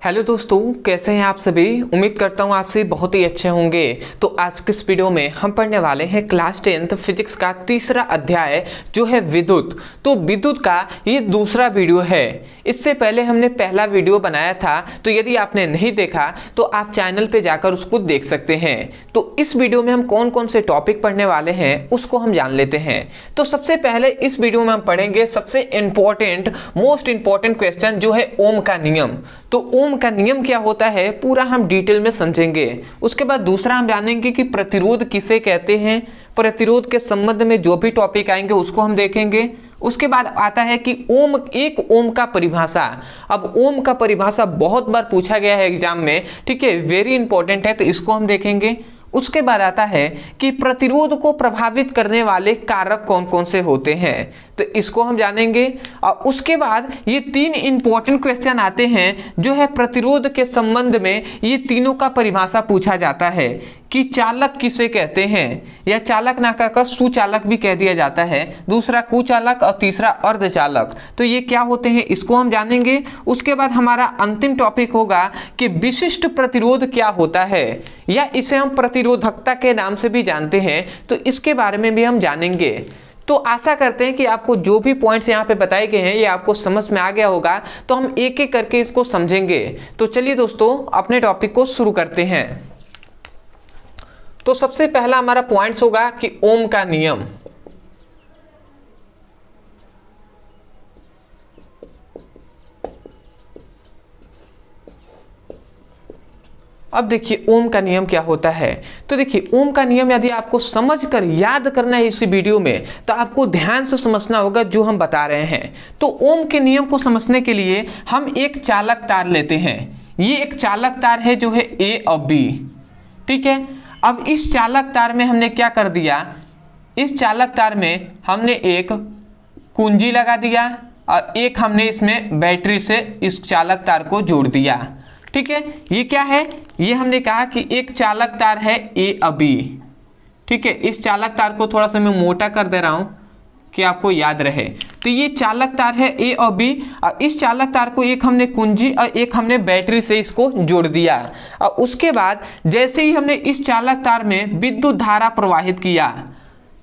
Hello दोस्तों, कैसे हैं आप सभी। उम्मीद करता हूं आप सभी बहुत ही अच्छे होंगे। तो आज के इस वीडियो में हम पढ़ने वाले हैं क्लास 10th फिजिक्स का तीसरा अध्याय जो है विद्युत। तो विद्युत का ये दूसरा वीडियो है। इससे पहले हमने पहला वीडियो बनाया था, तो यदि आपने नहीं देखा तो आप चैनल पे जाकर उसको देख सकते हैं। तो इस वीडियो में हम कौन कौन से टॉपिक पढ़ने वाले हैं उसको हम जान लेते हैं। तो सबसे पहले इस वीडियो में हम पढ़ेंगे सबसे इंपॉर्टेंट मोस्ट इंपॉर्टेंट क्वेश्चन जो है ओम का नियम। तो ओम का नियम क्या होता है पूरा हम डिटेल में समझेंगे। उसके बाद दूसरा हम जानेंगे कि प्रतिरोध किसे कहते हैं। प्रतिरोध के संबंध में जो भी टॉपिक आएंगे उसको हम देखेंगे। उसके बाद आता है कि ओम, एक ओम का परिभाषा। अब ओम का परिभाषा बहुत बार पूछा गया है एग्जाम में, ठीक है, वेरी इंपॉर्टेंट है, तो इसको हम देखेंगे। उसके बाद आता है कि प्रतिरोध को प्रभावित करने वाले कारक कौन कौन से होते हैं, तो इसको हम जानेंगे। और उसके बाद ये तीन इंपॉर्टेंट क्वेश्चन आते हैं जो है प्रतिरोध के संबंध में। ये तीनों का परिभाषा पूछा जाता है कि चालक किसे कहते हैं, या चालक ना कहकर सुचालक भी कह दिया जाता है, दूसरा कुचालक और तीसरा अर्धचालक। तो ये क्या होते हैं इसको हम जानेंगे। उसके बाद हमारा अंतिम टॉपिक होगा कि विशिष्ट प्रतिरोध क्या होता है, या इसे हम प्रतिरोधकता के नाम से भी जानते हैं, तो इसके बारे में भी हम जानेंगे। तो आशा करते हैं कि आपको जो भी पॉइंट्स यहाँ पे बताए गए हैं ये आपको समझ में आ गया होगा। तो हम एक एक करके इसको समझेंगे। तो चलिए दोस्तों अपने टॉपिक को शुरू करते हैं। तो सबसे पहला हमारा पॉइंट्स होगा कि ओम का नियम। अब देखिए ओम का नियम क्या होता है। तो देखिए ओम का नियम यदि आपको समझकर याद करना है इसी वीडियो में, तो आपको ध्यान से समझना होगा जो हम बता रहे हैं। तो ओम के नियम को समझने के लिए हम एक चालक तार लेते हैं। ये एक चालक तार है जो है ए और बी, ठीक है। अब इस चालक तार में हमने क्या कर दिया, इस चालक तार में हमने एक कुंजी लगा दिया और एक हमने इसमें बैटरी से इस चालक तार को जोड़ दिया, ठीक है। ये क्या है, ये हमने कहा कि एक चालक तार है ए और बी, ठीक है। इस चालक तार को थोड़ा सा मैं मोटा कर दे रहा हूं कि आपको याद रहे। तो ये चालक तार है ए और बी, और इस चालक तार को एक हमने कुंजी और एक हमने बैटरी से इसको जोड़ दिया। और उसके बाद जैसे ही हमने इस चालक तार में विद्युत धारा प्रवाहित किया,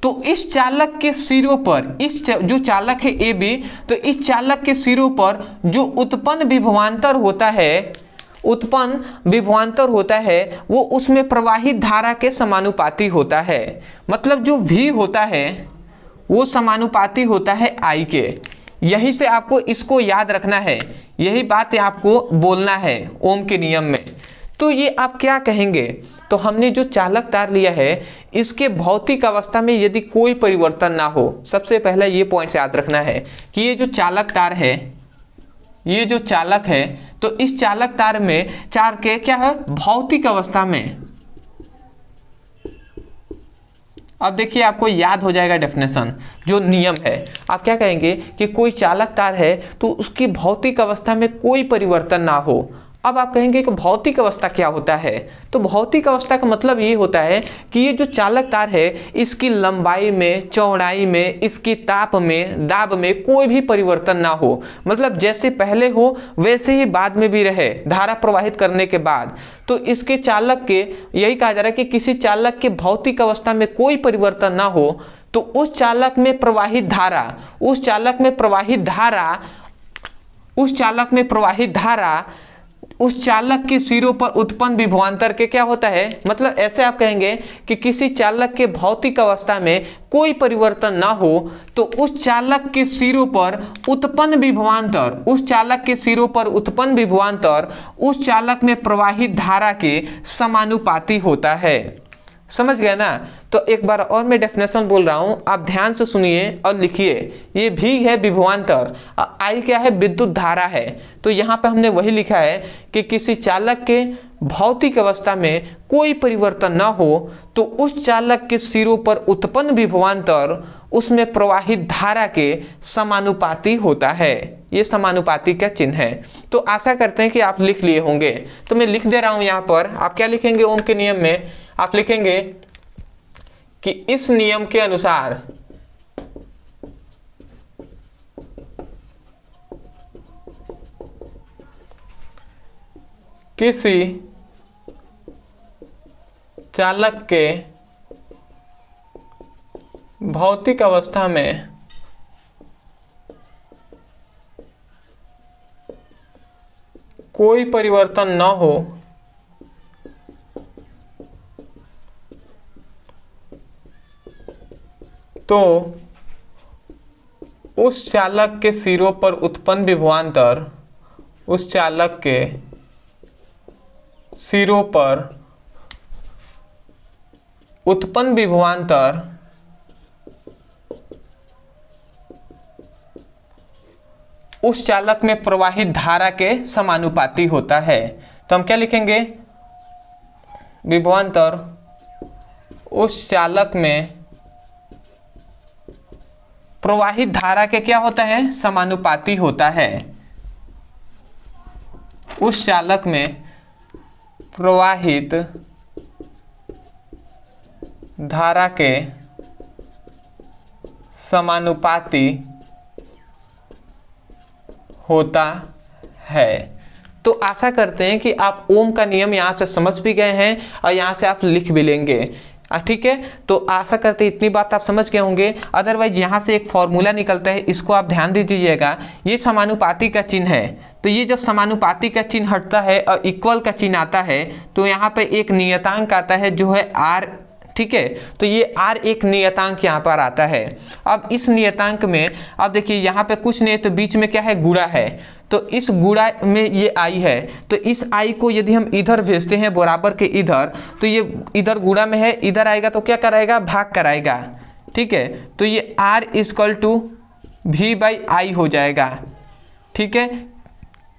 तो इस चालक के सिरों पर, इस जो चालक है ए बी, तो इस चालक के सिरों पर जो उत्पन्न विभवांतर होता है, उत्पन्न विभवांतर होता है, वो उसमें प्रवाहित धारा के समानुपाती होता है। मतलब जो V होता है वो समानुपाती होता है I के। यही से आपको इसको याद रखना है, यही बात आपको बोलना है ओम के नियम में। तो ये आप क्या कहेंगे, तो हमने जो चालक तार लिया है इसके भौतिक अवस्था में यदि कोई परिवर्तन ना हो, सबसे पहला ये पॉइंट याद रखना है कि ये जो चालक तार है, ये जो चालक है, तो इस चालक तार में चार के क्या है भौतिक अवस्था में। अब देखिए आपको याद हो जाएगा डेफिनेशन, जो नियम है। आप क्या कहेंगे कि कोई चालक तार है तो उसकी भौतिक अवस्था में कोई परिवर्तन ना हो। अब आप कहेंगे कि भौतिक अवस्था क्या होता है, तो भौतिक अवस्था का मतलब ये होता है कि ये जो चालक तार है इसकी लंबाई में, चौड़ाई में, इसकी ताप में, दाब में कोई भी परिवर्तन ना हो। मतलब जैसे पहले हो वैसे ही बाद में भी रहे धारा प्रवाहित करने के बाद। तो इसके चालक के, यही कहा जा रहा है कि किसी चालक के भौतिक अवस्था में कोई परिवर्तन ना हो, तो उस चालक में प्रवाहित धारा, उस चालक में प्रवाहित धारा, उस चालक में प्रवाहित धारा उस चालक के सिरों पर उत्पन्न विभवांतर के क्या होता है। मतलब ऐसे आप कहेंगे कि किसी चालक के भौतिक अवस्था में कोई परिवर्तन ना हो, तो उस चालक के सिरों पर उत्पन्न विभवांतर, उस चालक के सिरों पर उत्पन्न विभवांतर उस चालक में प्रवाहित धारा के समानुपाती होता है। समझ गए ना। तो एक बार और मैं डेफिनेशन बोल रहा हूं, आप ध्यान से सुनिए और लिखिए। ये भी है विभवांतर, आई क्या है विद्युत धारा है। तो यहाँ पे हमने वही लिखा है कि किसी चालक के भौतिक अवस्था में कोई परिवर्तन ना हो, तो उस चालक के सिरों पर उत्पन्न विभवांतर उसमें प्रवाहित धारा के समानुपाती होता है। ये समानुपाती का चिन्ह है। तो आशा करते हैं कि आप लिख लिए होंगे। तो मैं लिख दे रहा हूं यहाँ पर। आप क्या लिखेंगे ओम के नियम में, आप लिखेंगे कि इस नियम के अनुसार किसी चालक के भौतिक अवस्था में कोई परिवर्तन न हो तो उस चालक के सिरों पर उत्पन्न विभवांतर, उस चालक के सिरों पर उत्पन्न विभवांतर उस चालक में प्रवाहित धारा के समानुपाती होता है। तो हम क्या लिखेंगे, विभवांतर उस चालक में प्रवाहित धारा के क्या होता है, समानुपाती होता है। उस चालक में प्रवाहित धारा के समानुपाती होता है। तो आशा करते हैं कि आप ओम का नियम यहाँ से समझ भी गए हैं और यहाँ से आप लिख भी लेंगे। ठीक है, तो आशा करते हैं इतनी बात आप समझ गए होंगे। अदरवाइज यहाँ से एक फॉर्मूला निकलता है, इसको आप ध्यान दे दीजिएगा। ये समानुपाती का चिन्ह है, तो ये जब समानुपाती का चिन्ह हटता है और इक्वल का चिन्ह आता है तो यहाँ पे एक नियतांक आता है जो है आर। ठीक है, तो ये आर एक नियतांक यहाँ पर आता है। अब इस नियतांक में अब देखिए यहाँ पे कुछ नहीं, तो बीच में क्या है, गुणा है। तो इस गुणा में ये आई है, तो इस आई को यदि हम इधर भेजते हैं बराबर के इधर, तो ये इधर गुणा में है, इधर आएगा तो क्या कराएगा, भाग कराएगा। ठीक है, तो ये R equal to V by I हो जाएगा। ठीक है,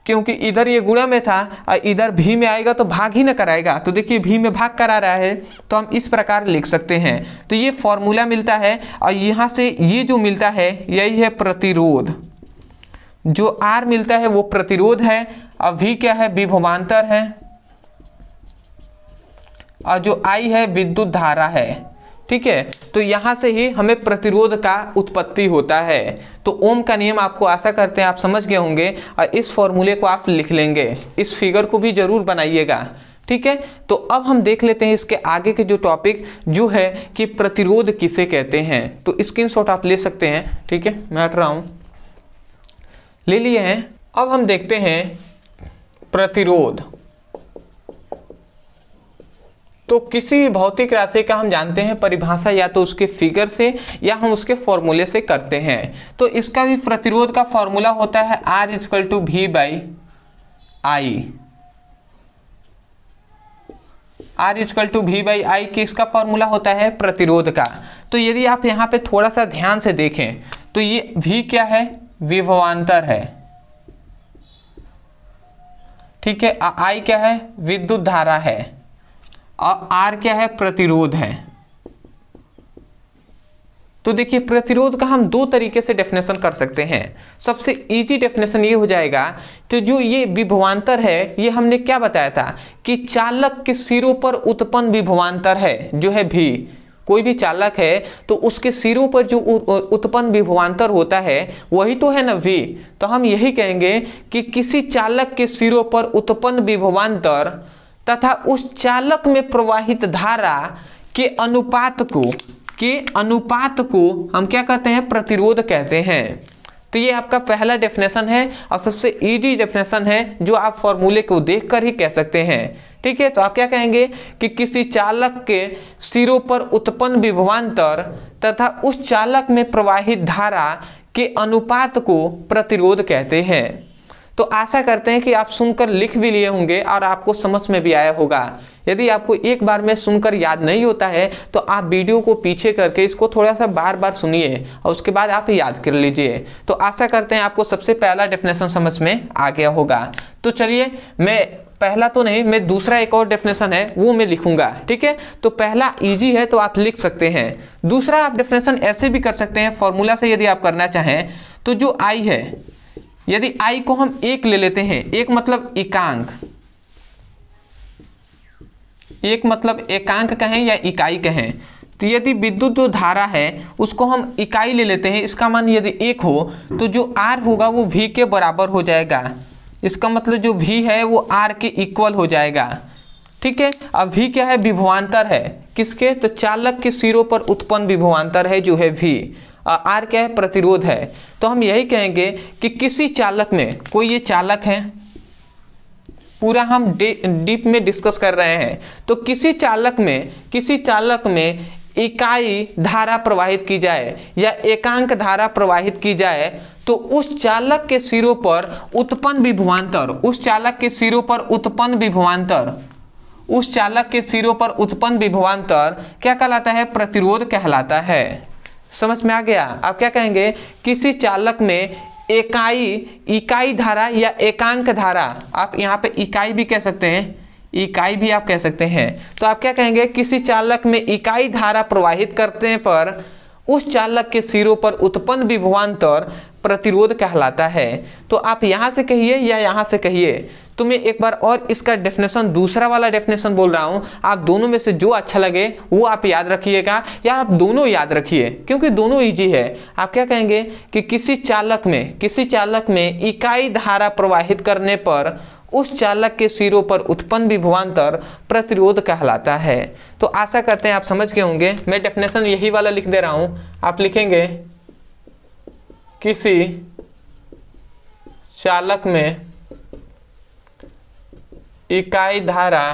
क्योंकि इधर ये गुणा में था और इधर भी में आएगा तो भाग ही ना कराएगा। तो देखिए भी में भाग करा रहा है, तो हम इस प्रकार लिख सकते हैं। तो ये फॉर्मूला मिलता है और यहाँ से ये जो मिलता है यही है प्रतिरोध। जो आर मिलता है वो प्रतिरोध है और वी क्या है, विभवांतर है, और जो आई है विद्युत धारा है। ठीक है, तो यहाँ से ही हमें प्रतिरोध का उत्पत्ति होता है। तो ओम का नियम आपको आशा करते हैं आप समझ गए होंगे और इस फॉर्मूले को आप लिख लेंगे। इस फिगर को भी जरूर बनाइएगा। ठीक है, तो अब हम देख लेते हैं इसके आगे के जो टॉपिक जो है कि प्रतिरोध किसे कहते हैं। तो स्क्रीनशॉट आप ले सकते हैं। ठीक है, मैं हट रहा हूँ, ले लिए हैं। अब हम देखते हैं प्रतिरोध। तो किसी भी भौतिक राशि का हम जानते हैं परिभाषा या तो उसके फिगर से या हम उसके फॉर्मूले से करते हैं। तो इसका भी प्रतिरोध का फॉर्मूला होता है R equal to V by I. R equal to V by I किसका फॉर्मूला होता है, प्रतिरोध का। तो यदि आप यहाँ पे थोड़ा सा ध्यान से देखें तो ये V क्या है, विभवांतर है। ठीक है, I क्या है, विद्युत धारा है, और R क्या है, प्रतिरोध है। तो देखिए प्रतिरोध का हम दो तरीके से डेफिनेशन कर सकते हैं। सबसे इजी डेफिनेशन ये हो जाएगा, तो जो ये विभवांतर है ये हमने क्या बताया था कि चालक के सिरों पर उत्पन्न विभवांतर है जो है भी। कोई भी चालक है तो उसके सिरों पर जो उत्पन्न विभवांतर होता है वही तो है ना वी। तो हम यही कहेंगे कि किसी चालक के सिरों पर उत्पन्न विभवांतर तथा उस चालक में प्रवाहित धारा के अनुपात को हम क्या कहते हैं, प्रतिरोध कहते हैं। तो ये आपका पहला डेफिनेशन है और सबसे इजी डेफिनेशन है जो आप फॉर्मूले को देखकर ही कह सकते हैं। ठीक है, तो आप क्या कहेंगे कि किसी चालक के सिरों पर उत्पन्न विभवांतर तथा उस चालक में प्रवाहित धारा के अनुपात को प्रतिरोध कहते हैं। तो आशा करते हैं कि आप सुनकर लिख भी लिए होंगे और आपको समझ में भी आया होगा। यदि आपको एक बार में सुनकर याद नहीं होता है तो आप वीडियो को पीछे करके इसको थोड़ा सा बार बार सुनिए और उसके बाद आप याद कर लीजिए। तो आशा करते हैं आपको सबसे पहला डेफिनेशन समझ में आ गया होगा। तो चलिए, मैं पहला तो नहीं, मैं दूसरा एक और डेफिनेशन है वो मैं लिखूंगा। ठीक है, तो पहला इजी है तो आप लिख सकते हैं। दूसरा आप डेफिनेशन ऐसे भी कर सकते हैं, फॉर्मूला से यदि आप करना चाहें तो जो आई है, यदि आई को हम एक ले लेते हैं, एक मतलब एकांक, एक मतलब एकांक कहें या इकाई कहें, तो यदि विद्युत जो धारा है उसको हम इकाई ले लेते हैं, इसका मान यदि एक हो तो जो R होगा वो V के बराबर हो जाएगा। इसका मतलब जो V है वो R के इक्वल हो जाएगा। ठीक है, अब V क्या है, विभवांतर है किसके, तो चालक के सिरों पर उत्पन्न विभवांतर है जो है V। R क्या है, प्रतिरोध है। तो हम यही कहेंगे कि किसी चालक में, कोई ये चालक है, पूरा हम डीप में डिस्कस कर रहे हैं, तो किसी चालक में इकाई धारा प्रवाहित की जाए या एकांक धारा प्रवाहित की जाए तो उस चालक के सिरों पर उत्पन्न विभवांतर, उस चालक के सिरों पर उत्पन्न विभवांतर क्या कहलाता है, प्रतिरोध कहलाता है। समझ में आ गया। आप क्या कहेंगे, किसी चालक में इकाई धारा या एकांक धारा, आप यहाँ पे इकाई भी कह सकते हैं, इकाई भी आप कह सकते हैं, तो आप क्या कहेंगे, किसी चालक में इकाई धारा प्रवाहित करने पर उस चालक के सिरों पर उत्पन्न विभवांतर प्रतिरोध कहलाता है। तो आप यहाँ से कहिए या यहाँ से कहिए, तो मैं एक बार और इसका डेफिनेशन, दूसरा वाला डेफिनेशन बोल रहा हूँ, आप दोनों में से जो अच्छा लगे वो आप याद रखिएगा या आप दोनों याद रखिए, क्योंकि दोनों इजी है। आप क्या कहेंगे कि किसी चालक में इकाई धारा प्रवाहित करने पर उस चालक के सिरों पर उत्पन्न विभवांतर प्रतिरोध कहलाता है। तो आशा करते हैं आप समझ गए होंगे। मैं डेफिनेशन यही वाला लिख दे रहा हूं, आप लिखेंगे किसी चालक में इकाई धारा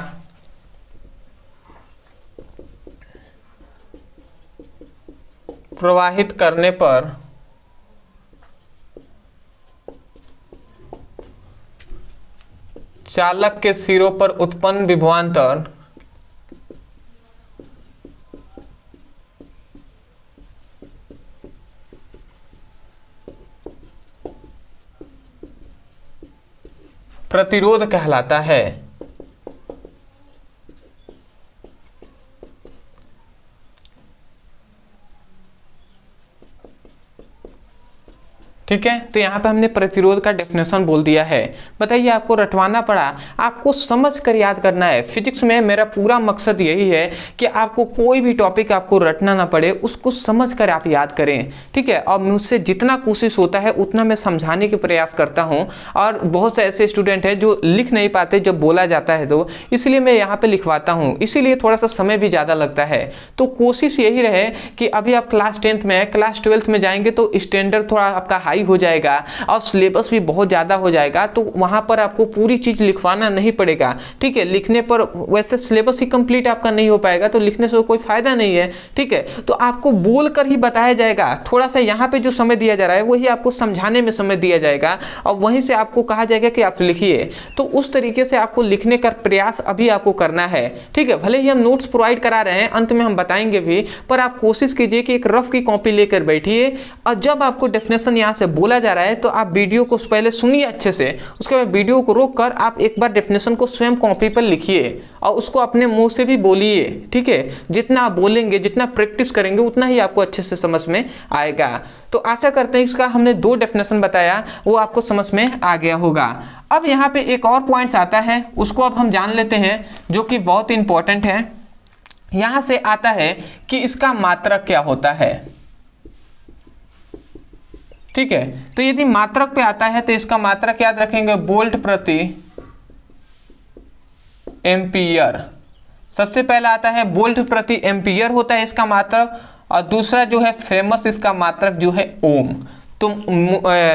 प्रवाहित करने पर चालक के सिरों पर उत्पन्न विभवांतर प्रतिरोध कहलाता है। ठीक है, तो यहाँ पे हमने प्रतिरोध का डेफिनेशन बोल दिया है। बताइए, आपको रटवाना पड़ा, आपको समझ कर याद करना है। फिजिक्स में मेरा पूरा मकसद यही है कि आपको कोई भी टॉपिक आपको रटना ना पड़े, उसको समझ कर आप याद करें। ठीक है, और मुझसे जितना कोशिश होता है उतना मैं समझाने के प्रयास करता हूँ। और बहुत से ऐसे स्टूडेंट हैं जो लिख नहीं पाते जब बोला जाता है, तो इसलिए मैं यहाँ पर लिखवाता हूँ, इसीलिए थोड़ा सा समय भी ज़्यादा लगता है। तो कोशिश यही रहे कि अभी आप क्लास 10th में, क्लास 12th में जाएंगे तो स्टैंडर्ड थोड़ा आपका हाई हो जाएगा और सिलेबस भी बहुत ज़्यादा हो जाएगा, तो वहाँ पर आपको पूरी चीज़ लिखवाना नहीं पड़ेगा। ठीक है, लिखने पर वैसे सिलेबस ही कंप्लीट आपका नहीं हो पाएगा, तो लिखने से कोई फायदा नहीं है। ठीक है, तो आपको बोल कर ही बताया जाएगा। थोड़ा सा यहाँ पे जो समय दिया जा रहा है वही आपको समझाने में समय दिया जाएगा और वहीं से आपको कहा जाएगा कि आप लिखिए। तो उस तरीके से आपको लिखने का प्रयास अभी आपको करना है। ठीक है, भले ही हम नोट्स प्रोवाइड करा रहे हैं, अंत में हम बताएंगे भी, पर आप कोशिश कीजिए कि एक रफ की कॉपी लेकर बैठिए और जब आपको डेफिनेशन यहाँ से बोला जा रहा है तो आप वीडियो को पहले सुनिए अच्छे से, उसके बाद वीडियो को रोक कर आप एक बार डेफिनेशन को स्वयं कॉपी पर लिखिए और उसको अपने मुंह से भी बोलिए। ठीक है, जितना आप बोलेंगे, जितना प्रैक्टिस करेंगे, उतना ही आपको अच्छे से समझ में आएगा। तो आशा करते हैं इसका हमने 2 डेफिनेशन बताया, वो आपको समझ में आ गया होगा। अब यहाँ पे एक और पॉइंट्स आता है, उसको अब हम जान लेते हैं, जो कि बहुत इंपॉर्टेंट है। यहाँ से आता है कि इसका मात्रक क्या होता है। ठीक है, तो यदि मात्रक पे आता है तो इसका मात्रक याद रखेंगे, वोल्ट प्रति एम्पियर। सबसे पहला आता है वोल्ट प्रति एम्पियर होता है इसका मात्रक, और दूसरा जो है फेमस इसका मात्रक जो है ओम। तो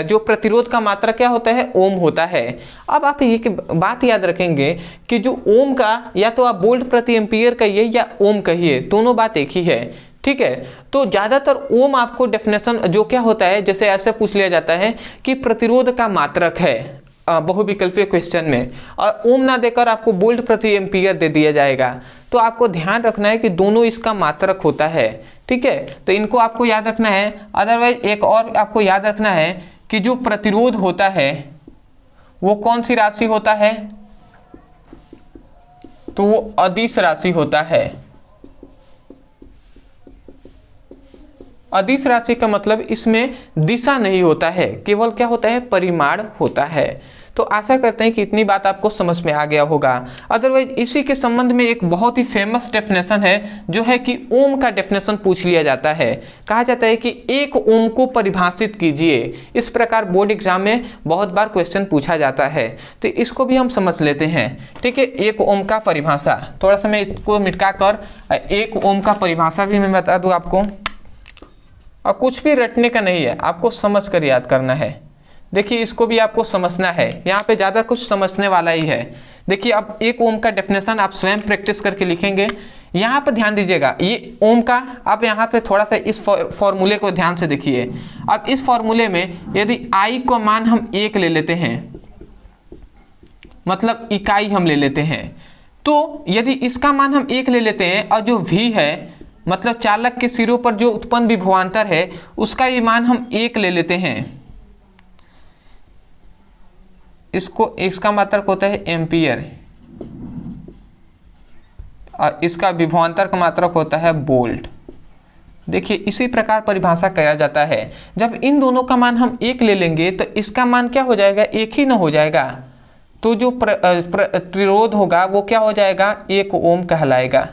जो प्रतिरोध का मात्रक क्या होता है, ओम होता है। अब आप ये बात याद रखेंगे कि जो ओम का, या तो आप वोल्ट प्रति एम्पियर कहिए या ओम कहिए, दोनों बात एक ही है। ठीक है, तो ज़्यादातर ओम आपको डेफिनेशन जो क्या होता है, जैसे ऐसे पूछ लिया जाता है कि प्रतिरोध का मात्रक है बहुविकल्पीय क्वेश्चन में, और ओम ना देकर आपको वोल्ट प्रति एम्पियर दे दिया जाएगा। तो आपको ध्यान रखना है कि दोनों इसका मात्रक होता है। ठीक है, तो इनको आपको याद रखना है। अदरवाइज एक और आपको याद रखना है कि जो प्रतिरोध होता है वो कौन सी राशि होता है, तो वो अदिश राशि होता है। अदिश राशि का मतलब इसमें दिशा नहीं होता है, केवल क्या होता है, परिमाण होता है। तो आशा करते हैं कि इतनी बात आपको समझ में आ गया होगा। अदरवाइज इसी के संबंध में एक बहुत ही फेमस डेफिनेशन है जो है कि ओम का डेफिनेशन पूछ लिया जाता है। कहा जाता है कि एक ओम को परिभाषित कीजिए। इस प्रकार बोर्ड एग्जाम में बहुत बार क्वेश्चन पूछा जाता है, तो इसको भी हम समझ लेते हैं। ठीक है, एक ओम का परिभाषा, थोड़ा सा मैं इसको मिटा कर एक ओम का परिभाषा भी मैं बता दूं आपको। और कुछ भी रटने का नहीं है, आपको समझ कर याद करना है। देखिए इसको भी आपको समझना है, यहाँ पे ज़्यादा कुछ समझने वाला ही है। देखिए अब एक ओम का डेफिनेशन आप स्वयं प्रैक्टिस करके लिखेंगे। यहाँ पर ध्यान दीजिएगा, ये ओम का, आप यहाँ पे थोड़ा सा इस फॉर्मूले को ध्यान से देखिए। अब इस फॉर्मूले में यदि आई का मान हम 1 ले लेते हैं, मतलब इकाई हम ले लेते हैं, तो यदि इसका मान हम 1 ले लेते हैं और जो v है मतलब चालक के सिरों पर जो उत्पन्न विभवांतर है उसका ये मान हम 1 ले लेते हैं। इसका मात्रक होता है एम्पियर और इसका विभवांतर का मात्रक होता है वोल्ट। देखिए इसी प्रकार परिभाषा किया जाता है। जब इन दोनों का मान हम 1 ले लेंगे तो इसका मान क्या हो जाएगा, 1 ही ना हो जाएगा। तो जो प्रतिरोध होगा वो क्या हो जाएगा, 1 ओम कहलाएगा।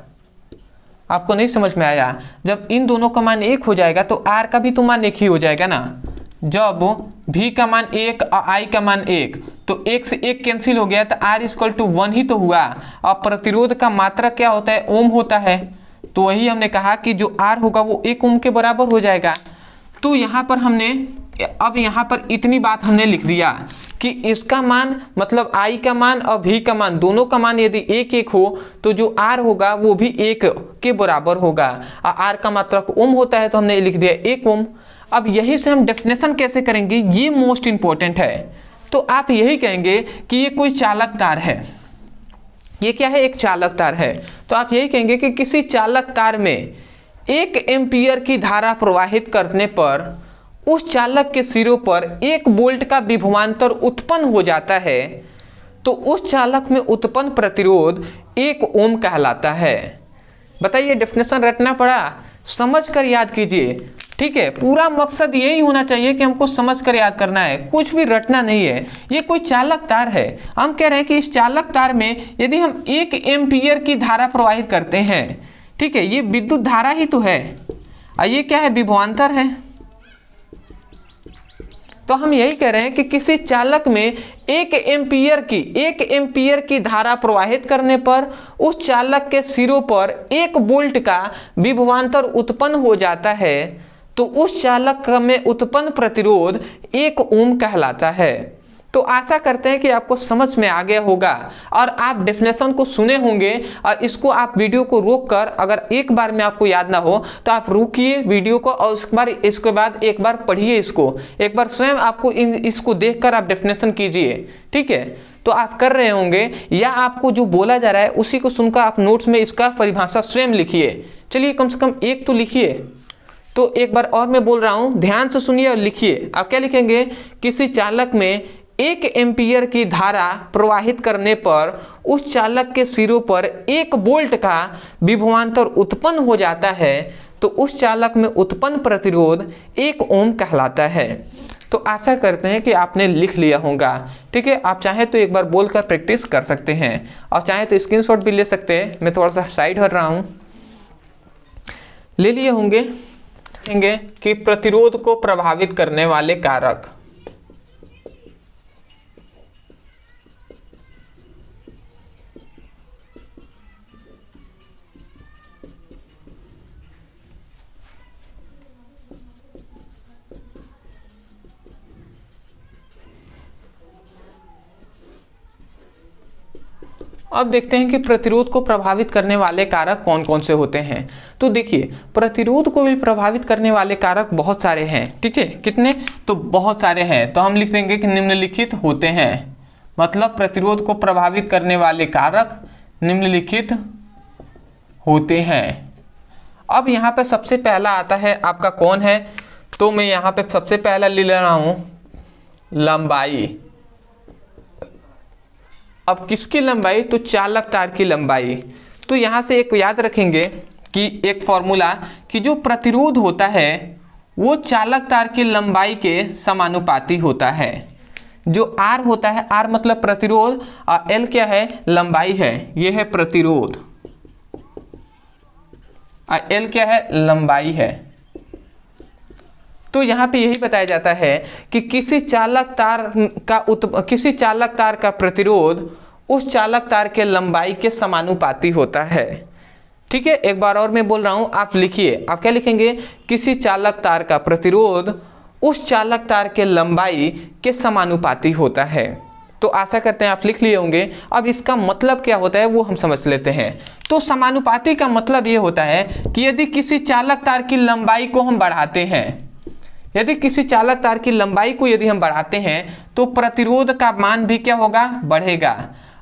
आपको नहीं समझ में आया? जब इन दोनों का मान 1 हो जाएगा तो R का भी तो मान 1 ही हो जाएगा ना। जब V का मान 1 और I का मान 1, तो 1 से 1 कैंसिल हो गया तो R = 1 ही तो हुआ। और प्रतिरोध का मात्रा क्या होता है, ओम होता है। तो वही हमने कहा कि जो R होगा वो 1 ओम के बराबर हो जाएगा। तो यहाँ पर हमने अब यहाँ पर इतनी बात हमने लिख दिया कि इसका मान मतलब I का मान और V का मान दोनों का मान यदि 1-1 हो तो जो R होगा वो भी 1 के बराबर होगा। और R का मात्रक ओम होता है तो हमने लिख दिया 1 ओम। अब यही से हम डेफिनेशन कैसे करेंगे, ये मोस्ट इंपॉर्टेंट है। तो आप यही कहेंगे कि ये कोई चालक तार है। ये क्या है, एक चालक तार है। तो आप यही कहेंगे कि किसी चालक तार में 1 एम्पियर की धारा प्रवाहित करने पर उस चालक के सिरों पर 1 वोल्ट का विभवांतर उत्पन्न हो जाता है, तो उस चालक में उत्पन्न प्रतिरोध 1 ओम कहलाता है। बताइए, डेफिनेशन रटना पड़ा, समझ कर याद कीजिए। ठीक है, पूरा मकसद यही होना चाहिए कि हमको समझ कर याद करना है, कुछ भी रटना नहीं है। ये कोई चालक तार है, हम कह रहे हैं कि इस चालक तार में यदि हम 1 एम्पियर की धारा प्रवाहित करते हैं, ठीक है, ये विद्युत धारा ही तो है और ये क्या है, विभवांतर है। तो हम यही कह रहे हैं कि किसी चालक में 1 एम्पियर की धारा प्रवाहित करने पर उस चालक के सिरों पर 1 वोल्ट का विभवांतर उत्पन्न हो जाता है, तो उस चालक में उत्पन्न प्रतिरोध 1 ओम कहलाता है। तो आशा करते हैं कि आपको समझ में आ गया होगा और आप डेफिनेशन को सुने होंगे। और इसको आप वीडियो को रोक कर, अगर एक बार में आपको याद ना हो तो आप रुकिए वीडियो को और इसके बाद एक बार पढ़िए इसको, एक बार स्वयं आपको इसको देखकर आप डेफिनेशन कीजिए। ठीक है, तो आप कर रहे होंगे या आपको जो बोला जा रहा है उसी को सुनकर आप नोट्स में इसका परिभाषा स्वयं लिखिए। चलिए कम से कम एक तो लिखिए। तो एक बार और मैं बोल रहा हूँ, ध्यान से सुनिए और लिखिए। आप क्या लिखेंगे, किसी चालक में 1 एम्पियर की धारा प्रवाहित करने पर उस चालक के सिरों पर 1 वोल्ट का विभवांतर उत्पन्न हो जाता है, तो उस चालक में उत्पन्न प्रतिरोध 1 ओम कहलाता है। तो आशा करते हैं कि आपने लिख लिया होगा। ठीक है, आप चाहें तो एक बार बोलकर प्रैक्टिस कर सकते हैं और चाहें तो स्क्रीनशॉट भी ले सकते हैं। मैं थोड़ा सा साइड हट रहा हूँ, ले लिए होंगे कि प्रतिरोध को प्रभावित करने वाले कारक। अब देखते हैं कि प्रतिरोध को प्रभावित करने वाले कारक कौन कौन से होते हैं। तो देखिए, प्रतिरोध को भी प्रभावित करने वाले कारक बहुत सारे हैं। ठीक है, कितने, तो बहुत सारे हैं। तो हम लिख देंगे कि निम्नलिखित होते हैं, मतलब प्रतिरोध को प्रभावित करने वाले कारक निम्नलिखित होते हैं। अब यहाँ पे सबसे पहला आता है आपका कौन है, तो मैं यहाँ पे सबसे पहला ले रहा हूँ लंबाई। अब किसकी लंबाई, तो चालक तार की लंबाई। तो यहाँ से एक याद रखेंगे कि एक फॉर्मूला कि जो प्रतिरोध होता है वो चालक तार की लंबाई के समानुपाती होता है। जो आर होता है, आर मतलब प्रतिरोध और एल क्या है, लंबाई है, ये है प्रतिरोध और एल क्या है, लंबाई है। तो यहाँ पे यही बताया जाता है कि किसी चालक तार का प्रतिरोध उस चालक तार के लंबाई के समानुपाती होता है। ठीक है, एक बार और मैं बोल रहा हूं, आप लिखिए। आप क्या लिखेंगे, किसी चालक तार का प्रतिरोध उस चालक तार के लंबाई के समानुपाती होता है। तो आशा करते हैं आप लिख लिए होंगे। अब इसका मतलब क्या होता है वो हम समझ लेते हैं। तो समानुपाती का मतलब ये होता है कि यदि किसी चालक तार की लंबाई को हम बढ़ाते हैं, यदि किसी चालक तार की लंबाई को यदि हम बढ़ाते हैं तो प्रतिरोध का मान भी क्या होगा, बढ़ेगा।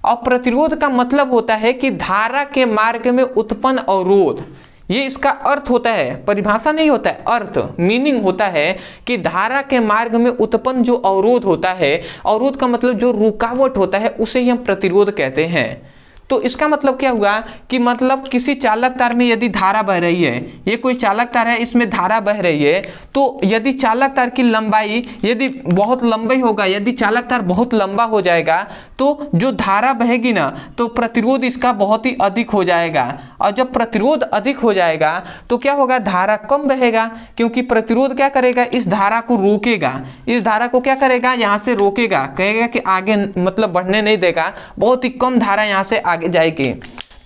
और प्रतिरोध का मतलब होता है कि धारा के मार्ग में उत्पन्न अवरोध, ये इसका अर्थ होता है, परिभाषा नहीं होता है, अर्थ मीनिंग होता है कि धारा के मार्ग में उत्पन्न जो अवरोध होता है, अवरोध का मतलब जो रुकावट होता है, उसे ही हम प्रतिरोध कहते हैं। तो इसका मतलब क्या हुआ कि मतलब किसी चालक तार में यदि धारा बह रही है, ये कोई चालक तार है, इसमें धारा बह रही है, तो यदि चालक तार की लंबाई यदि बहुत लंबी होगा, यदि चालक तार बहुत लंबा हो जाएगा तो जो धारा बहेगी ना, तो प्रतिरोध इसका बहुत ही अधिक हो जाएगा। और जब प्रतिरोध अधिक हो जाएगा तो क्या होगा, धारा कम बहेगा, क्योंकि प्रतिरोध क्या करेगा, इस धारा को रोकेगा, इस धारा को क्या करेगा, यहाँ से रोकेगा, कहेगा कि आगे मतलब बढ़ने नहीं देगा, बहुत ही कम धारा यहाँ से आगे जाएगी।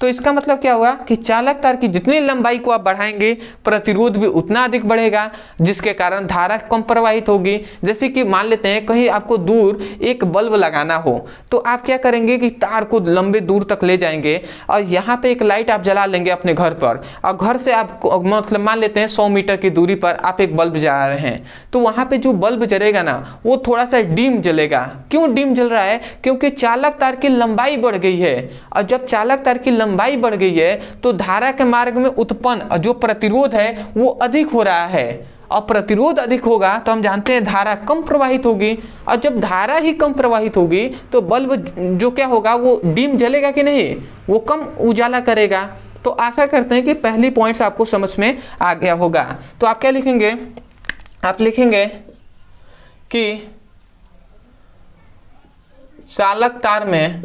तो इसका मतलब क्या हुआ कि चालक तार की जितनी लंबाई को आप बढ़ाएंगे प्रतिरोध भी उतना अधिक बढ़ेगा, जिसके कारण धारा कम प्रवाहित होगी। जैसे कि मान लेते हैं कहीं आपको दूर एक बल्ब लगाना हो, तो आप क्या करेंगे कि तार को लंबे दूर तक ले जाएंगे और यहाँ पे एक लाइट आप जला लेंगे अपने घर पर, और घर से आप मतलब मान लेते हैं 100 मीटर की दूरी पर आप एक बल्ब जला रहे हैं, तो वहाँ पे जो बल्ब जलेगा ना वो थोड़ा सा डिम जलेगा। क्यों डिम जल रहा है, क्योंकि चालक तार की लंबाई बढ़ गई है। और जब चालक तार की लंबाई बढ़ गई है तो धारा के मार्ग में उत्पन्न जो प्रतिरोध है वो अधिक हो रहा है, और प्रतिरोध अधिक होगा तो हम जानते हैं धारा कम प्रवाहित होगी, और जब धारा ही कम प्रवाहित होगी तो बल्ब जो क्या होगा वो डिम जलेगा कि नहीं, वो कम उजाला करेगा। तो आशा करते हैं कि पहली पॉइंट्स आपको समझ में आ गया होगा। तो आप क्या लिखेंगे, आप लिखेंगे कि चालक तार में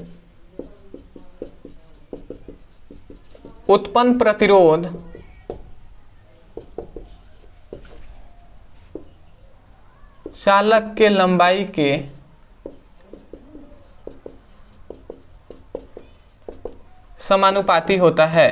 उत्पन्न प्रतिरोध चालक के लंबाई के समानुपाती होता है।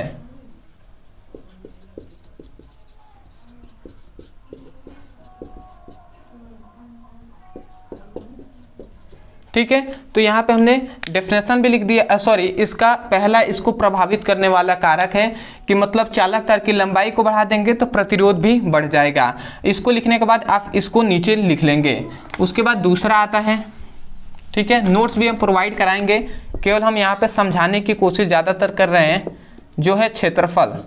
ठीक है, तो यहाँ पे हमने डेफिनेशन भी लिख दिया, सॉरी इसका पहला इसको प्रभावित करने वाला कारक है कि मतलब चालक तार की लंबाई को बढ़ा देंगे तो प्रतिरोध भी बढ़ जाएगा। इसको लिखने के बाद आप इसको नीचे लिख लेंगे। उसके बाद दूसरा आता है, ठीक है, नोट्स भी हम प्रोवाइड कराएंगे, केवल हम यहाँ पे समझाने की कोशिश ज़्यादातर कर रहे हैं, जो है क्षेत्रफल,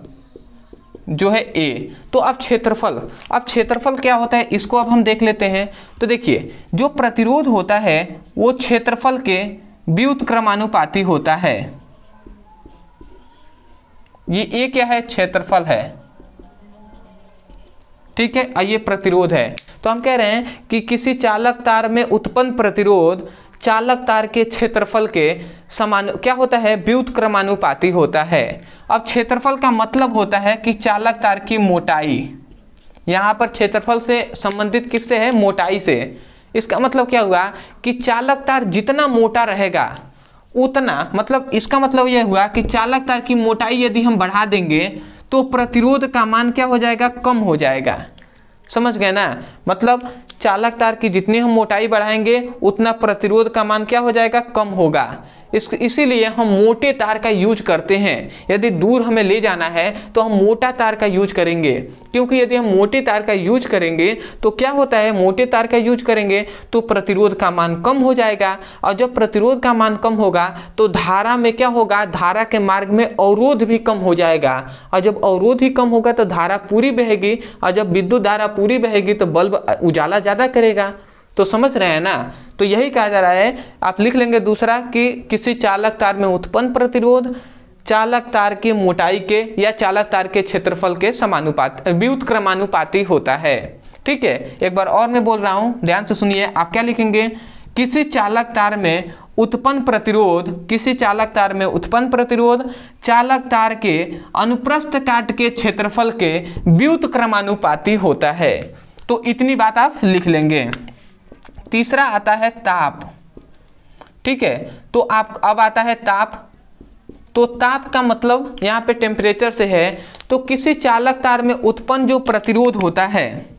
जो है ए। तो अब क्षेत्रफल क्या होता है इसको अब हम देख लेते हैं। तो देखिए जो प्रतिरोध होता है वो क्षेत्रफल के व्युत्क्रमानुपाती होता है। ये ए क्या है, क्षेत्रफल है, ठीक है, और ये प्रतिरोध है। तो हम कह रहे हैं कि किसी चालक तार में उत्पन्न प्रतिरोध चालक तार के क्षेत्रफल के समान क्या होता है, व्युत्क्रमानुपाती होता है। अब क्षेत्रफल का मतलब होता है कि चालक तार की मोटाई, यहाँ पर क्षेत्रफल से संबंधित किससे है, मोटाई से। इसका मतलब क्या हुआ कि चालक तार जितना मोटा रहेगा उतना, मतलब इसका मतलब यह हुआ कि चालक तार की मोटाई यदि हम बढ़ा देंगे तो प्रतिरोध का मान क्या हो जाएगा, कम हो जाएगा। समझ गए ना, मतलब चालक तार की जितनी हम मोटाई बढ़ाएंगे उतना प्रतिरोध का मान क्या हो जाएगा, कम होगा। इसीलिए हम मोटे तार का यूज करते हैं। यदि दूर हमें ले जाना है तो हम मोटा तार का यूज करेंगे, क्योंकि यदि हम मोटे तार का यूज करेंगे तो क्या होता है, मोटे तार का यूज करेंगे तो प्रतिरोध का मान कम हो जाएगा, और जब प्रतिरोध का मान कम होगा तो धारा में क्या होगा, धारा के मार्ग में अवरोध भी कम हो जाएगा, और जब अवरोध ही कम होगा तो धारा पूरी बहेगी, और जब विद्युत धारा पूरी बहेगी तो बल्ब उजाला ज़्यादा करेगा। तो समझ रहे हैं ना, तो यही कहा जा रहा है। आप लिख लेंगे दूसरा कि किसी चालक तार में उत्पन्न प्रतिरोध चालक तार की मोटाई के या चालक तार के क्षेत्रफल के समानुपाती व्युत्क्रमानुपाती होता है। ठीक है, एक बार और मैं बोल रहा हूं, ध्यान से सुनिए। आप क्या लिखेंगे किसी चालक तार में उत्पन्न प्रतिरोध, किसी चालक तार में उत्पन्न प्रतिरोध चालक तार के अनुप्रस्थ काट के क्षेत्रफल के व्युत्क्रमानुपाती होता है। तो इतनी बात आप लिख लेंगे। तीसरा आता है ताप। ठीक है, तो आप अब आता है ताप। तो ताप का मतलब यहाँ पे टेम्परेचर से है, तो किसी चालक तार में उत्पन्न जो प्रतिरोध होता है,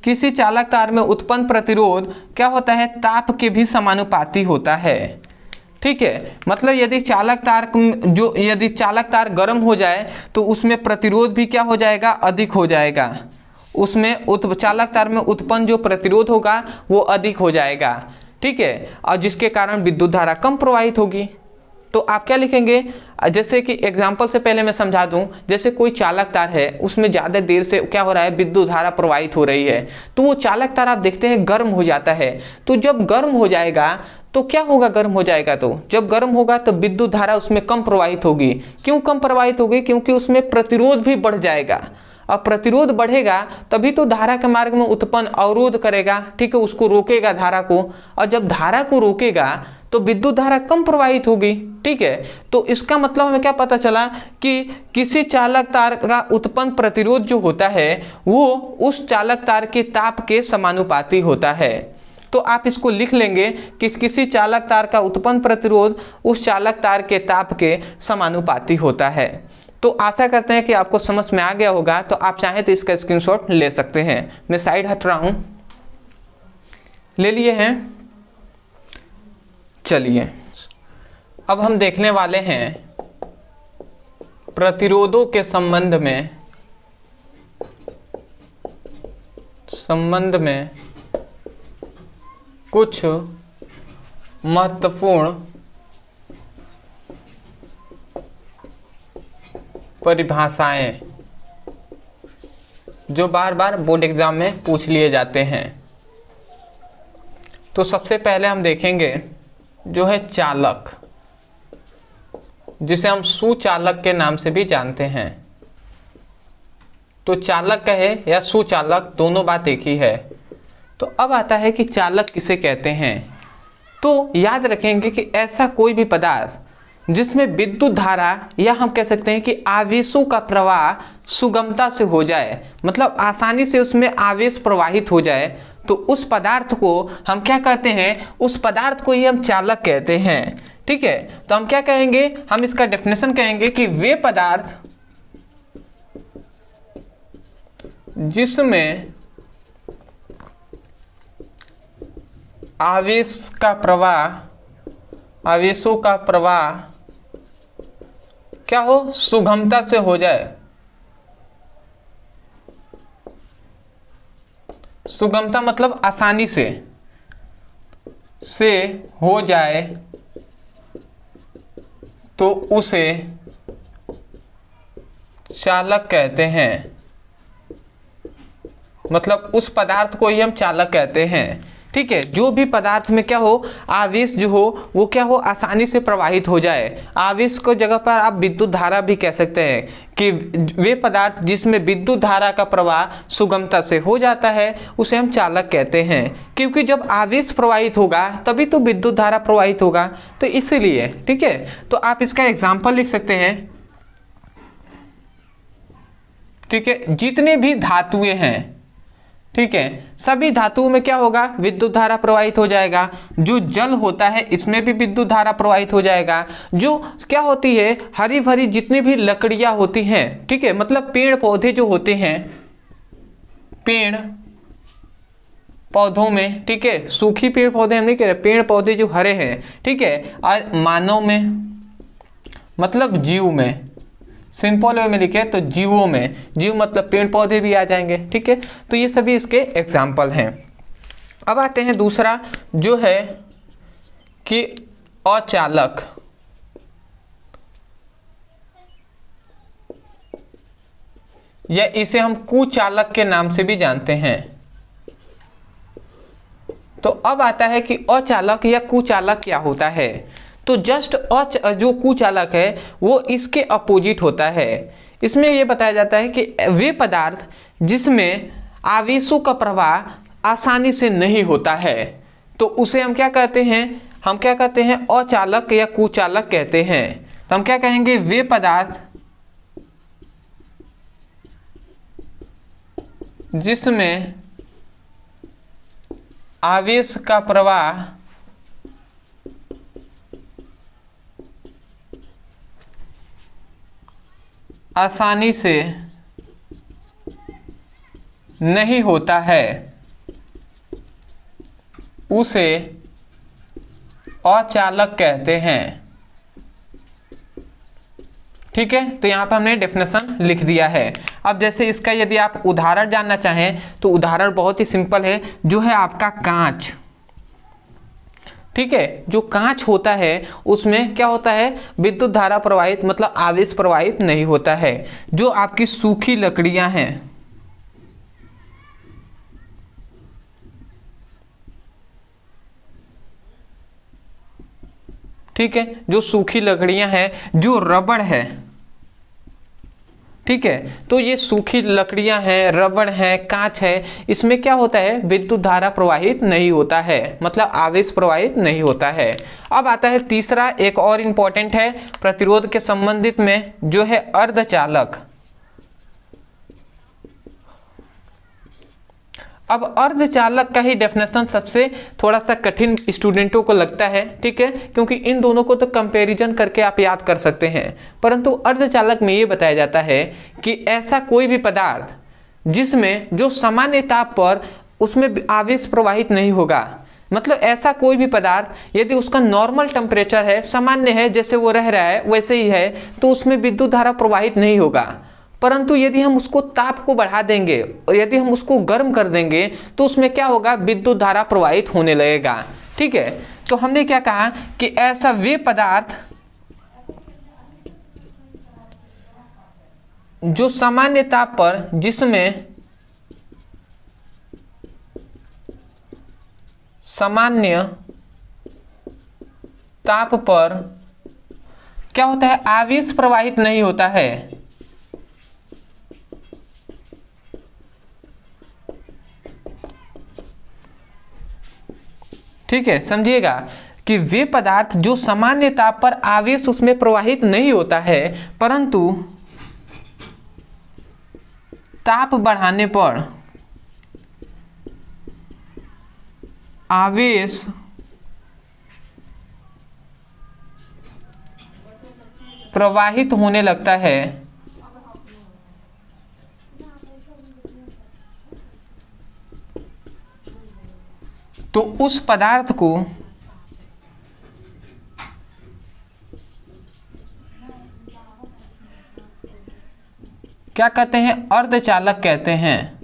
किसी चालक तार में उत्पन्न प्रतिरोध क्या होता है, ताप के भी समानुपाती होता है। ठीक है, मतलब यदि चालक तार गर्म हो जाए तो उसमें प्रतिरोध भी क्या हो जाएगा, अधिक हो जाएगा। उसमें चालक तार में उत्पन्न जो प्रतिरोध होगा वो अधिक हो जाएगा। ठीक है, और जिसके कारण विद्युत धारा कम प्रवाहित होगी। तो आप क्या लिखेंगे, जैसे कि एग्जाम्पल से पहले मैं समझा दूं, जैसे कोई चालक तार है, उसमें ज़्यादा देर से क्या हो रहा है, विद्युत धारा प्रवाहित हो रही है, तो वो चालक तार आप देखते हैं गर्म हो जाता है। तो जब गर्म हो जाएगा तो क्या होगा, गर्म हो जाएगा तो जब गर्म होगा तो विद्युत धारा उसमें कम प्रवाहित होगी। क्यों कम प्रवाहित होगी, क्योंकि उसमें प्रतिरोध भी बढ़ जाएगा। अब प्रतिरोध बढ़ेगा तभी तो धारा के मार्ग में उत्पन्न अवरोध करेगा। ठीक है, उसको रोकेगा धारा को, और जब धारा को रोकेगा तो विद्युत धारा कम प्रवाहित होगी। ठीक है, तो इसका मतलब हमें क्या पता चला कि किसी चालक तार का उत्पन्न प्रतिरोध जो होता है वो उस चालक तार के ताप के समानुपाती होता है। तो आप इसको लिख लेंगे कि किसी चालक तार का उत्पन्न प्रतिरोध उस चालक तार के ताप के समानुपाती होता है। तो आशा करते हैं कि आपको समझ में आ गया होगा। तो आप चाहें तो इसका स्क्रीनशॉट ले सकते हैं। मैं साइड हट रहा हूं, ले लिए हैं। चलिए अब हम देखने वाले हैं प्रतिरोधों के संबंध में कुछ महत्वपूर्ण परिभाषाएं जो बार बार बोर्ड एग्जाम में पूछ लिए जाते हैं। तो सबसे पहले हम देखेंगे जो है चालक, जिसे हम सुचालक के नाम से भी जानते हैं। तो चालक कहे या सुचालक, दोनों बात एक ही है। तो अब आता है कि चालक किसे कहते हैं। तो याद रखेंगे कि ऐसा कोई भी पदार्थ जिसमें विद्युत धारा या हम कह सकते हैं कि आवेशों का प्रवाह सुगमता से हो जाए, मतलब आसानी से उसमें आवेश प्रवाहित हो जाए, तो उस पदार्थ को हम क्या कहते हैं, उस पदार्थ को ही हम चालक कहते हैं। ठीक है, तो हम क्या कहेंगे, हम इसका डेफिनेशन कहेंगे कि वे पदार्थ जिसमें आवेशों का प्रवाह क्या हो, सुगमता से हो जाए। सुगमता मतलब आसानी से हो जाए, तो उसे चालक कहते हैं। मतलब उस पदार्थ को ही हम चालक कहते हैं। ठीक है, जो भी पदार्थ में क्या हो, आवेश जो हो वो क्या हो, आसानी से प्रवाहित हो जाए। आवेश को जगह पर आप विद्युत धारा भी कह सकते हैं कि वे पदार्थ जिसमें विद्युत धारा का प्रवाह सुगमता से हो जाता है उसे हम चालक कहते हैं। क्योंकि जब आवेश प्रवाहित होगा तभी तो विद्युत धारा प्रवाहित होगा, तो इसीलिए। ठीक है, तो आप इसका एग्जाम्पल लिख सकते हैं। ठीक है, जितने भी धातुएं हैं, ठीक है, सभी धातुओं में क्या होगा, विद्युत धारा प्रवाहित हो जाएगा। जो जल होता है इसमें भी विद्युत धारा प्रवाहित हो जाएगा। जो क्या होती है, हरी भरी जितनी भी लकड़ियां होती हैं, ठीक है, मतलब पेड़ पौधे जो होते हैं, पेड़ पौधों में, ठीक है, सूखी पेड़ पौधे हम नहीं कह रहे, पेड़ पौधे जो हरे हैं, ठीक है, और मानव में मतलब जीव में, सिंपल वे में लिखे तो जीवों में, जीव मतलब पेड़ पौधे भी आ जाएंगे। ठीक है, तो ये सभी इसके एग्जाम्पल हैं। अब आते हैं दूसरा जो है कि अचालक। या इसे हम कुचालक के नाम से भी जानते हैं। तो अब आता है कि अचालक या कुचालक क्या होता है। तो जस्ट जो कुचालक है वो इसके अपोजिट होता है। इसमें यह बताया जाता है कि वे पदार्थ जिसमें आवेशों का प्रवाह आसानी से नहीं होता है, तो उसे हम क्या कहते हैं, हम क्या कहते हैं, अचालक या कुचालक कहते हैं। तो हम क्या कहेंगे, वे पदार्थ जिसमें आवेश का प्रवाह आसानी से नहीं होता है उसे अचालक कहते हैं। ठीक है, तो यहाँ पर हमने डेफिनेशन लिख दिया है। अब जैसे इसका यदि आप उदाहरण जानना चाहें तो उदाहरण बहुत ही सिंपल है, जो है आपका कांच। ठीक है, जो कांच होता है उसमें क्या होता है, विद्युत धारा प्रवाहित मतलब आवेश प्रवाहित नहीं होता है। जो आपकी सूखी लकड़ियां हैं, ठीक है, जो सूखी लकड़ियां हैं, जो रबड़ है, ठीक है, तो ये सूखी लकड़ियां हैं, रबड़ है, कांच है, इसमें क्या होता है, विद्युत धारा प्रवाहित नहीं होता है, मतलब आवेश प्रवाहित नहीं होता है। अब आता है तीसरा, एक और इंपॉर्टेंट है प्रतिरोध के संबंधित में, जो है अर्धचालक। अब अर्धचालक का ही डेफिनेशन सबसे थोड़ा सा कठिन स्टूडेंटों को लगता है, ठीक है, क्योंकि इन दोनों को तो कंपैरिजन करके आप याद कर सकते हैं, परंतु अर्धचालक में ये बताया जाता है कि ऐसा कोई भी पदार्थ जिसमें जो सामान्य ताप पर उसमें आवेश प्रवाहित नहीं होगा, मतलब ऐसा कोई भी पदार्थ यदि उसका नॉर्मल टेम्परेचर है, सामान्य है, जैसे वो रह रहा है वैसे ही है, तो उसमें विद्युत धारा प्रवाहित नहीं होगा। परंतु यदि हम उसको ताप को बढ़ा देंगे और यदि हम उसको गर्म कर देंगे तो उसमें क्या होगा, विद्युत धारा प्रवाहित होने लगेगा। ठीक है, तो हमने क्या कहा कि ऐसा वे पदार्थ जो सामान्य ताप पर, जिसमें सामान्य ताप पर क्या होता है, आवेश प्रवाहित नहीं होता है, ठीक है, समझिएगा कि वे पदार्थ जो सामान्य ताप पर आवेश उसमें प्रवाहित नहीं होता है, परंतु ताप बढ़ाने पर आवेश प्रवाहित होने लगता है, तो उस पदार्थ को क्या कहते हैं, अर्धचालक कहते हैं।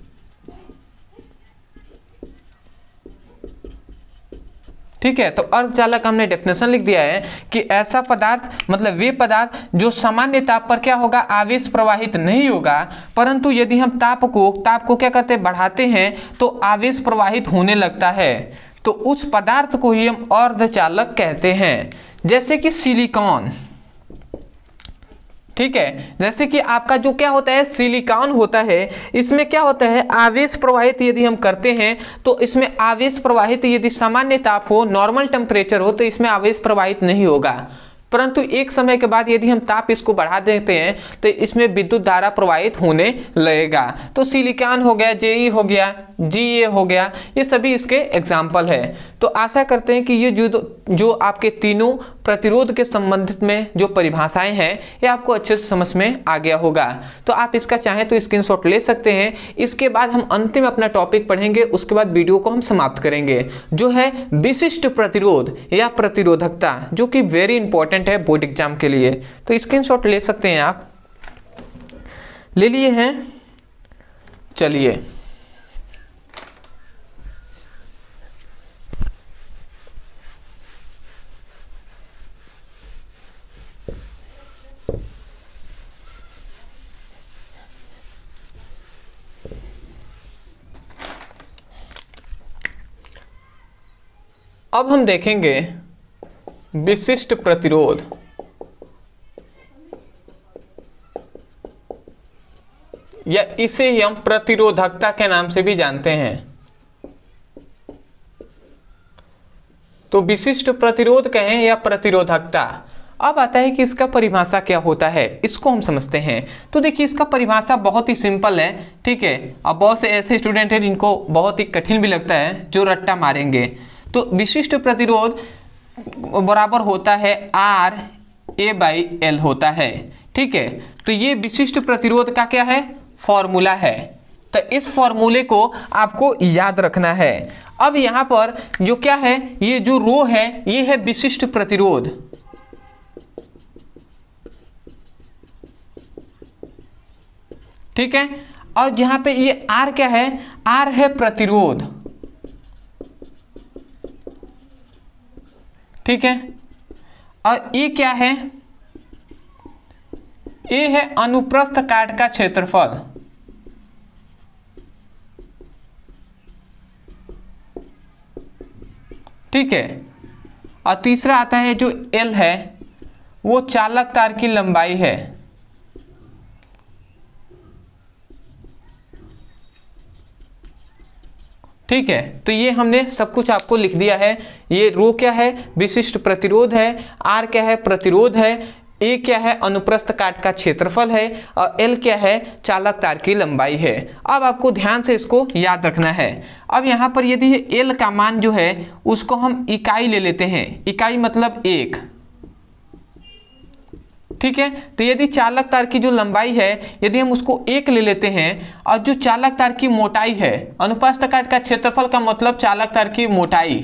ठीक है, तो अर्धचालक हमने डेफिनेशन लिख दिया है कि ऐसा पदार्थ मतलब वे पदार्थ जो सामान्य ताप पर क्या होगा, आवेश प्रवाहित नहीं होगा, परंतु यदि हम ताप को क्या करते हैं, बढ़ाते हैं तो आवेश प्रवाहित होने लगता है, तो उस पदार्थ को ही हम अर्धचालक कहते हैं। जैसे कि सिलिकॉन, ठीक है, जैसे कि आपका जो क्या होता है, सिलिकॉन होता है, इसमें क्या होता है, आवेश प्रवाहित यदि हम करते हैं तो इसमें आवेश प्रवाहित यदि सामान्य ताप हो, नॉर्मल टेम्परेचर हो, तो इसमें आवेश प्रवाहित नहीं होगा, परंतु एक समय के बाद यदि हम ताप इसको बढ़ा देते हैं तो इसमें विद्युत धारा प्रवाहित होने लगेगा। तो सिलिकॉन हो गया, जेई हो गया, जीए हो गया, ये सभी इसके एग्जाम्पल है। तो आशा करते हैं कि ये जो आपके तीनों प्रतिरोध के संबंधित में जो परिभाषाएं हैं ये आपको अच्छे से समझ में आ गया होगा। तो आप इसका चाहें तो स्क्रीनशॉट ले सकते हैं। इसके बाद हम अंतिम अपना टॉपिक पढ़ेंगे, उसके बाद वीडियो को हम समाप्त करेंगे, जो है विशिष्ट प्रतिरोध या प्रतिरोधकता, जो कि वेरी इंपॉर्टेंट है बोर्ड एग्जाम के लिए। तो स्क्रीनशॉट ले सकते हैं, आप ले लिए हैं। चलिए अब हम देखेंगे विशिष्ट प्रतिरोध, या इसे ही हम प्रतिरोधकता के नाम से भी जानते हैं। तो विशिष्ट प्रतिरोध कहें या प्रतिरोधकता। अब आता है कि इसका परिभाषा क्या होता है, इसको हम समझते हैं। तो देखिए इसका परिभाषा बहुत ही सिंपल है, ठीक है। अब बहुत से ऐसे स्टूडेंट हैं जिनको बहुत ही कठिन भी लगता है, जो रट्टा मारेंगे। तो विशिष्ट प्रतिरोध बराबर होता है RA/L होता है, ठीक है। तो ये विशिष्ट प्रतिरोध का क्या है, फॉर्मूला है। तो इस फॉर्मूले को आपको याद रखना है। अब यहाँ पर जो क्या है, ये जो रो है ये है विशिष्ट प्रतिरोध, ठीक है। और यहाँ पे ये R क्या है, R है प्रतिरोध, ठीक है। और ये क्या है, ये है अनुप्रस्थ काट का क्षेत्रफल, ठीक है। और तीसरा आता है जो L है, वो चालक तार की लंबाई है, ठीक है। तो ये हमने सब कुछ आपको लिख दिया है। ये रो क्या है, विशिष्ट प्रतिरोध है, R क्या है, प्रतिरोध है, A क्या है, अनुप्रस्थ काट का क्षेत्रफल है, और L क्या है, चालक तार की लंबाई है। अब आपको ध्यान से इसको याद रखना है। अब यहाँ पर यदि L का मान जो है उसको हम इकाई ले लेते हैं, इकाई मतलब 1, ठीक है। तो यदि चालक तार की जो लंबाई है यदि हम उसको 1 ले लेते हैं, और जो चालक तार की मोटाई है, अनुप्रस्थ काट का क्षेत्रफल का मतलब चालक तार की मोटाई,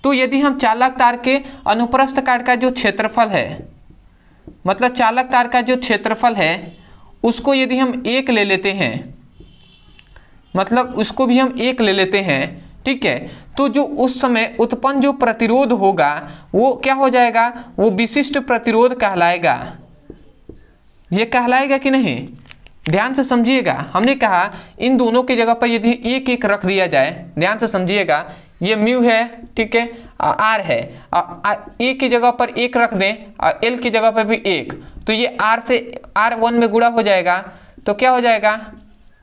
तो यदि हम चालक तार के अनुप्रस्थ काट का जो क्षेत्रफल है, मतलब चालक तार का जो क्षेत्रफल है उसको यदि हम 1 ले लेते हैं, मतलब उसको भी हम 1 ले लेते हैं, ठीक है। तो जो उस समय उत्पन्न जो प्रतिरोध होगा वो क्या हो जाएगा, वो विशिष्ट प्रतिरोध कहलाएगा। ये कहलाएगा कि नहीं, ध्यान से समझिएगा। हमने कहा इन दोनों की जगह पर यदि 1 रख दिया जाए, ध्यान से समझिएगा, ये म्यू है, ठीक है, R है, A की जगह पर 1 रख दें और L की जगह पर भी 1, तो ये R से R1 में गुणा हो जाएगा, तो क्या हो जाएगा,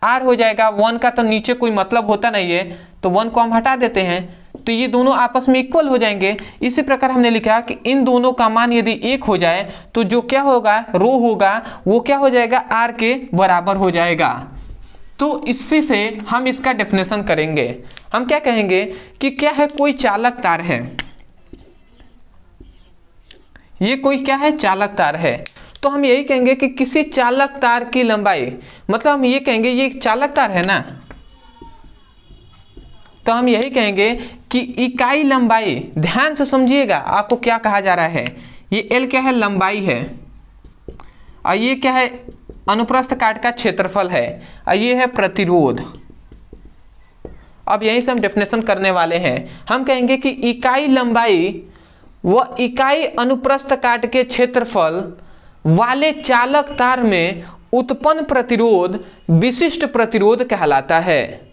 R हो जाएगा। 1 का तो नीचे कोई मतलब होता नहीं है, तो 1 को हम हटा देते हैं, तो ये दोनों आपस में इक्वल हो जाएंगे। इसी प्रकार हमने लिखा कि इन दोनों का मान यदि 1 हो जाए तो जो क्या होगा, रो होगा, वो क्या हो जाएगा, R के बराबर हो जाएगा। तो इससे से हम इसका डेफिनेशन करेंगे। हम क्या कहेंगे कि क्या है, कोई चालक तार है, ये कोई क्या है, चालक तार है। तो हम यही कहेंगे कि किसी चालक तार की लंबाई, मतलब हम ये कहेंगे ये चालक तार है ना, तो हम यही कहेंगे कि इकाई लंबाई, ध्यान से समझिएगा आपको क्या कहा जा रहा है। ये L क्या है, लंबाई है, और ये क्या है, अनुप्रस्थ काट का क्षेत्रफल है, और ये है प्रतिरोध। अब यही से हम डेफिनेशन करने वाले हैं। हम कहेंगे कि इकाई लंबाई व इकाई अनुप्रस्थ काट के क्षेत्रफल वाले चालक तार में उत्पन्न प्रतिरोध विशिष्ट प्रतिरोध कहलाता है।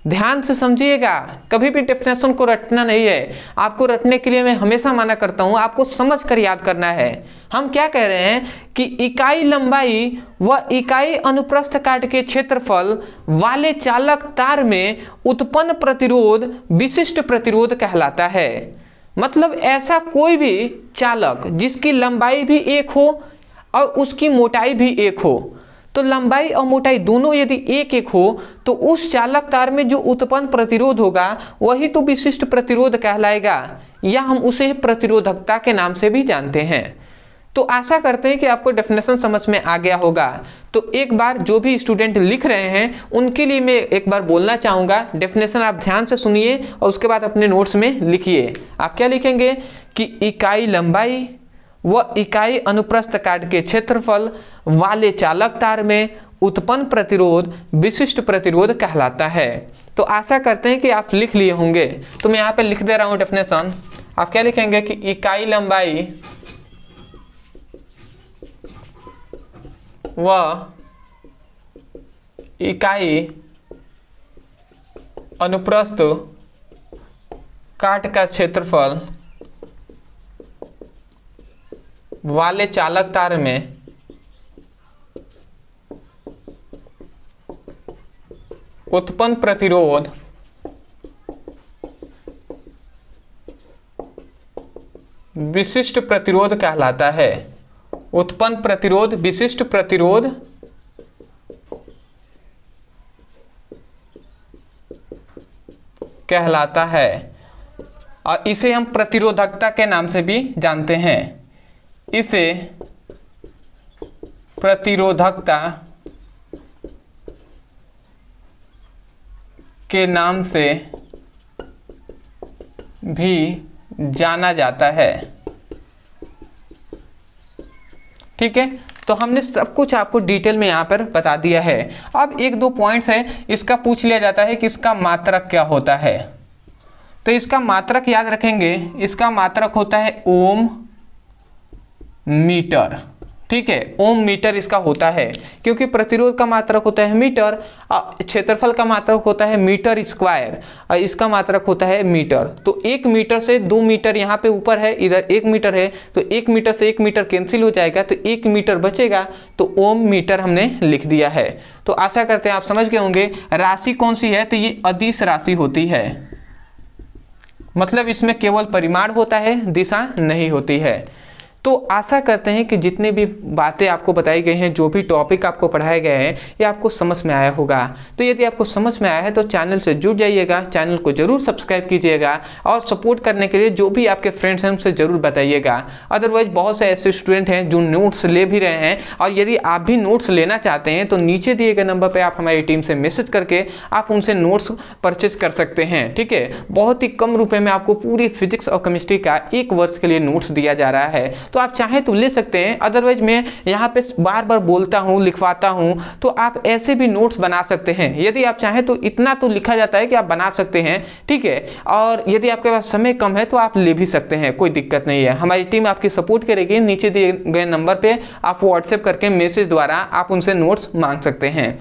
ध्यान से समझिएगा, कभी भी डेफिनेशन को रटना नहीं है। आपको रटने के लिए मैं हमेशा मना करता हूं, आपको समझ कर याद करना है। हम क्या कह रहे हैं कि इकाई लंबाई व इकाई अनुप्रस्थ काट के क्षेत्रफल वाले चालक तार में उत्पन्न प्रतिरोध विशिष्ट प्रतिरोध कहलाता है। मतलब ऐसा कोई भी चालक जिसकी लंबाई भी 1 हो और उसकी मोटाई भी 1 हो, तो लंबाई और मोटाई दोनों यदि 1 हो तो उस चालक तार में जो उत्पन्न प्रतिरोध होगा वही तो विशिष्ट प्रतिरोध कहलाएगा, या हम उसे प्रतिरोधकता के नाम से भी जानते हैं। तो आशा करते हैं कि आपको डेफिनेशन समझ में आ गया होगा। तो एक बार जो भी स्टूडेंट लिख रहे हैं उनके लिए मैं एक बार बोलना चाहूँगा, डेफिनेशन आप ध्यान से सुनिए और उसके बाद अपने नोट्स में लिखिए। आप क्या लिखेंगे कि इकाई लंबाई व इकाई अनुप्रस्थ काट के क्षेत्रफल वाले चालक तार में उत्पन्न प्रतिरोध विशिष्ट प्रतिरोध कहलाता है। तो आशा करते हैं कि आप लिख लिए होंगे। तो मैं यहाँ पे लिख दे रहा हूँ डेफिनेशन। आप क्या लिखेंगे कि इकाई लंबाई व इकाई अनुप्रस्थ काट का क्षेत्रफल वाले चालक तार में उत्पन्न प्रतिरोध विशिष्ट प्रतिरोध कहलाता है। उत्पन्न प्रतिरोध विशिष्ट प्रतिरोध कहलाता है और इसे हम प्रतिरोधकता के नाम से भी जानते हैं। इसे प्रतिरोधकता के नाम से भी जाना जाता है। ठीक है, तो हमने सब कुछ आपको डिटेल में यहाँ पर बता दिया है। अब एक दो पॉइंट्स हैं, इसका पूछ लिया जाता है कि इसका मात्रक क्या होता है। तो इसका मात्रक याद रखेंगे, इसका मात्रक होता है ओम मीटर। ठीक है, ओम मीटर इसका होता है, क्योंकि प्रतिरोध का मात्रक होता है मीटर, क्षेत्रफल का मात्रक होता है मीटर स्क्वायर और इसका मात्रक होता है मीटर। तो 1 मीटर से 2 मीटर यहाँ पे ऊपर है, इधर 1 मीटर है, तो 1 मीटर से 1 मीटर कैंसिल हो जाएगा, तो 1 मीटर बचेगा, तो ओम मीटर हमने लिख दिया है। तो आशा करते हैं आप समझ गए होंगे। राशि कौन सी है, तो ये अदिश राशि होती है, मतलब इसमें केवल परिमाण होता है, दिशा नहीं होती है। तो आशा करते हैं कि जितने भी बातें आपको बताई गई हैं, जो भी टॉपिक आपको पढ़ाए गए हैं, ये आपको समझ में आया होगा। तो यदि आपको समझ में आया है तो चैनल से जुड़ जाइएगा, चैनल को जरूर सब्सक्राइब कीजिएगा और सपोर्ट करने के लिए जो भी आपके फ्रेंड्स हैं उनसे ज़रूर बताइएगा। अदरवाइज बहुत से ऐसे स्टूडेंट हैं जो नोट्स ले भी रहे हैं, और यदि आप भी नोट्स लेना चाहते हैं तो नीचे दिए गए नंबर पर आप हमारी टीम से मैसेज करके आप उनसे नोट्स परचेज कर सकते हैं। ठीक है, बहुत ही कम रुपये में आपको पूरी फिजिक्स और केमिस्ट्री का 1 वर्ष के लिए नोट्स दिया जा रहा है। तो आप चाहें तो ले सकते हैं, अदरवाइज मैं यहाँ पे बार बार बोलता हूँ, लिखवाता हूँ, तो आप ऐसे भी नोट्स बना सकते हैं। यदि आप चाहें तो इतना तो लिखा जाता है कि आप बना सकते हैं। ठीक है, और यदि आपके पास समय कम है तो आप ले भी सकते हैं, कोई दिक्कत नहीं है। हमारी टीम आपकी सपोर्ट करेगी। नीचे दिए गए नंबर पे आप व्हाट्सएप करके मैसेज द्वारा आप उनसे नोट्स मांग सकते हैं।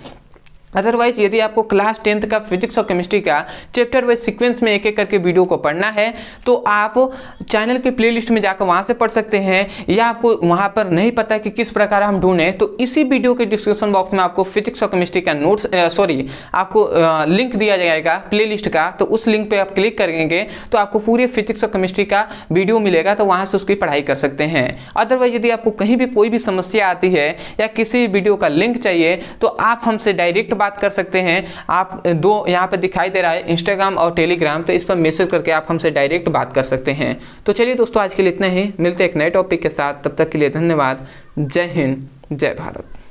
अदरवाइज यदि आपको क्लास 10th का फिजिक्स और केमिस्ट्री का चैप्टर वाइज सीक्वेंस में एक एक करके वीडियो को पढ़ना है तो आप चैनल के प्लेलिस्ट में जाकर वहां से पढ़ सकते हैं, या आपको वहां पर नहीं पता कि किस प्रकार हम ढूंढें तो इसी वीडियो के डिस्क्रिप्शन बॉक्स में आपको फिजिक्स और केमिस्ट्री का नोट्स आपको लिंक दिया जाएगा प्लेलिस्ट का। तो उस लिंक पे आप क्लिक करेंगे तो आपको पूरे फिजिक्स और केमिस्ट्री का वीडियो मिलेगा, तो वहां से उसकी पढ़ाई कर सकते हैं। अदरवाइज यदि आपको कहीं भी कोई भी समस्या आती है या किसी वीडियो का लिंक चाहिए तो आप हमसे डायरेक्ट बात कर सकते हैं। आप दो यहाँ पे दिखाई दे रहा है, इंस्टाग्राम और टेलीग्राम, तो इस पर मैसेज करके आप हमसे डायरेक्ट बात कर सकते हैं। तो चलिए दोस्तों, आज के लिए इतना ही, मिलते हैं एक नए टॉपिक के साथ। तब तक के लिए धन्यवाद। जय हिंद, जय भारत।